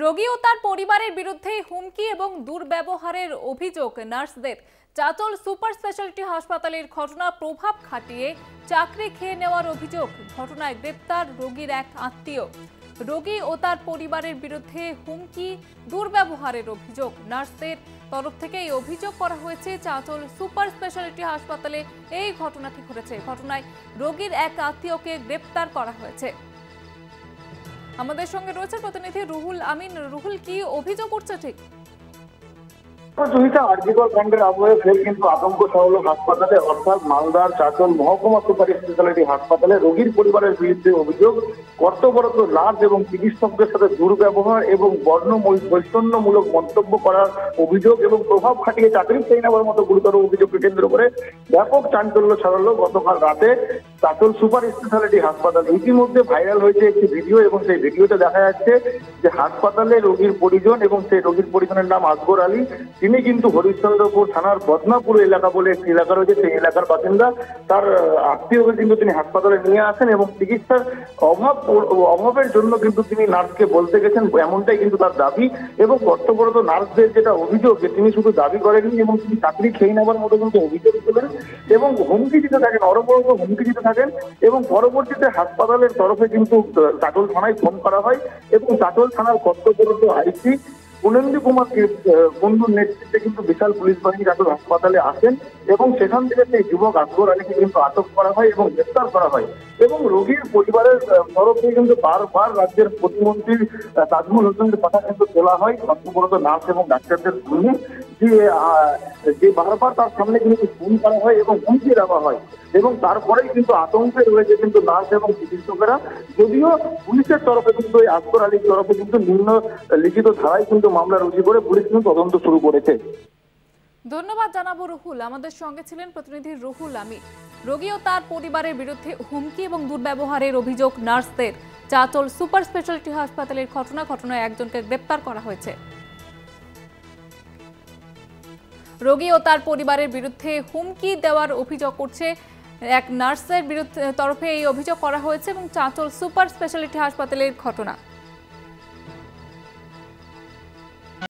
রোগী ও তার পরিবারের বিরুদ্ধে হুমকি এবং দুর্ব্যবহারের অভিযোগ নার্সদের। চাঁচল সুপার স্পেশালিটি হাসপাতালের ঘটনা প্রভাব খাটিয়ে চাকরি খেয়ে নেওয়ার অভিযোগ। ঘটনায় গ্রেপ্তার রোগীর এক আত্মীয়। রোগী ও তার পরিবারের বিরুদ্ধে হুমকি দুর্ব্যবহারের অভিযোগ। নার্সদের তরফ থেকে এই অভিযোগ করা হয়েছে। চাঁচল সুপার স্পেশালিটি হাসপাতালে এই ঘটনাটি ঘটেছে। ঘটনায় রোগীর এক আত্মীয়কে গ্রেপ্তার করা হয়েছে। আমাদের সঙ্গে রয়েছে প্রতিনিধি রুহুল আমিন। রুহুল, কি অভিযোগ উঠছে ঠিক? আরজিকর কাণ্ডের আবহে ফের কিন্তু আতঙ্ক ছড়ালো হাসপাতালে, অর্থাৎ মালদার চাঁচল মহকুমা সুপার স্পেশালিটি হাসপাতালে। রোগীর পরিবারের বিরুদ্ধে অভিযোগ কর্তব্যরত নার্স এবং চিকিৎসকদের সাথে দুর্ব্যবহার এবং বর্ণ বৈষম্যমূলক মন্তব্য করার অভিযোগ এবং প্রভাব খাটিয়ে চাকরি খেয়ে নেওয়ার মতো গুরুতর অভিযোগকে কেন্দ্র করে ব্যাপক চাঞ্চল্য ছড়ালো গতকাল রাতে চাঁচল সুপার স্পেশালিটি হাসপাতাল। ইতিমধ্যে ভাইরাল হয়েছে একটি ভিডিও এবং সেই ভিডিওতে দেখা যাচ্ছে যে হাসপাতালে রোগীর পরিজন এবং সেই রোগীর পরিজনের নাম আসগর আলী। তিনি কিন্তু হরিশ্চন্দ্রপুর থানার বদনাপুর এলাকা বলে একটি এলাকা রয়েছে, সেই এলাকার বাসিন্দা। তার আত্মীয়কে কিন্তু তিনি হাসপাতালে নিয়ে আসেন এবং চিকিৎসার অভাবের জন্য কিন্তু তিনি নার্সকে বলতে গেছেন, এমনটাই কিন্তু তার দাবি। এবং কর্তব্যরত নার্সদের যেটা অভিযোগ যে তিনি শুধু দাবি করেননি এবং তিনি চাকরি খেয়ে নেওয়ার মতো কিন্তু অভিযোগ তোলেন এবং হুমকি দিতে থাকেন, অরবরত হুমকি দিতে থাকেন। এবং পরবর্তীতে হাসপাতালের তরফে কিন্তু চাঁচল থানায় ফোন করা হয় এবং চাঁচল থানার কর্তব্যরত আইসি গুণেন্দু কুমার বন্ধুর নেতৃত্বে কিন্তু বিশাল পুলিশ বাহিনী চাঁচল হাসপাতালে আসেন এবং সেখান থেকে সেই যুবক আসগর আলীকে কিন্তু আটক করা হয় এবং গ্রেপ্তার করা হয়। এবং রোগীর পরিবারের তরফে কিন্তু বারবার রাজ্যের প্রতিমন্ত্রী তাজমুল হোসেনের কথা কিন্তু তোলা হয় কর্তব্যরত নার্স এবং ডাক্তারদের জন্য, যে বারবার তার সামনে কিন্তু ফোন করা হয় এবং হুমকি দেওয়া হয়। এবং তারপরেই কিন্তু আতঙ্কে রয়েছে কিন্তু নার্স এবং চিকিৎসকেরা। যদিও পুলিশের তরফে কিন্তু এই আসগর আলীর তরফে কিন্তু নিম্ন লিখিত ধারায় কিন্তু মামলা রুজু করে পুলিশ কিন্তু তদন্ত শুরু করেছে। ধন্যবাদ জানাবো রুহুল। আমাদের সঙ্গে ছিলেন প্রতিনিধি রুহুল আমিন। রোগী ও তার পরিবারের বিরুদ্ধে হুমকি এবং দুর্ব্যবহারের অভিযোগ নার্সদের। চাঁচল সুপার স্পেশালিটি হাসপাতালের ঘটনায় একজনকে গ্রেপ্তার করা হয়েছে। রোগী ও তার পরিবারের বিরুদ্ধে হুমকি দেওয়ার অভিযোগ করছে এক নার্সের তরফে এই অভিযোগ করা হয়েছে এবং চাঁচল সুপার স্পেশালিটি হাসপাতালের ঘটনা।